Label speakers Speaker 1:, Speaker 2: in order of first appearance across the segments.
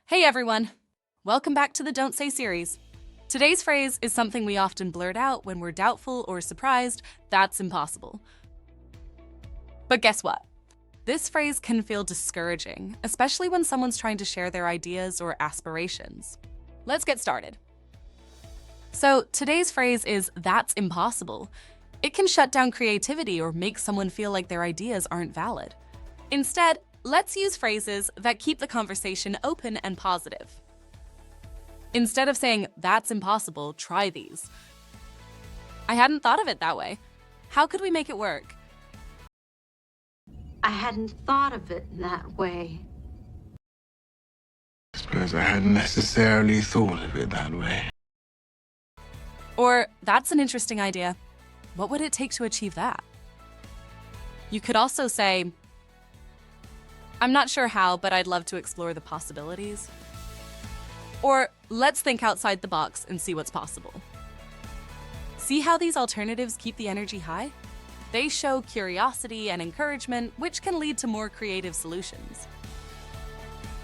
Speaker 1: Hey everyone! Welcome back to the Don't Say series. Today's phrase is something we often blurt out when we're doubtful or surprised. That's impossible. But guess what? This phrase can feel discouraging, especially when someone's trying to share their ideas or aspirations. Let's get started. So today's phrase is "that's impossible." It can shut down creativity or make someone feel like their ideas aren't valid. Instead, let's use phrases that keep the conversation open and positive. Instead of saying, "that's impossible, try these." I hadn't thought of it that way. How could we make it work?
Speaker 2: I hadn't thought of it that way.
Speaker 3: I suppose I hadn't necessarily thought of it that way.
Speaker 1: Or, "that's an interesting idea. What would it take to achieve that?" You could also say, "I'm not sure how, but I'd love to explore the possibilities." Or, "let's think outside the box and see what's possible." See how these alternatives keep the energy high? They show curiosity and encouragement, which can lead to more creative solutions.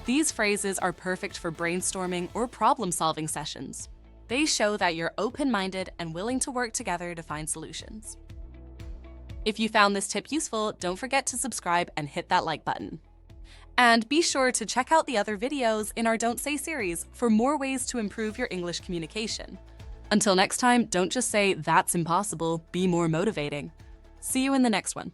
Speaker 1: These phrases are perfect for brainstorming or problem-solving sessions. They show that you're open-minded and willing to work together to find solutions. If you found this tip useful, don't forget to subscribe and hit that like button. And be sure to check out the other videos in our Don't Say series for more ways to improve your English communication. Until next time, don't just say "that's impossible," be more motivating. See you in the next one.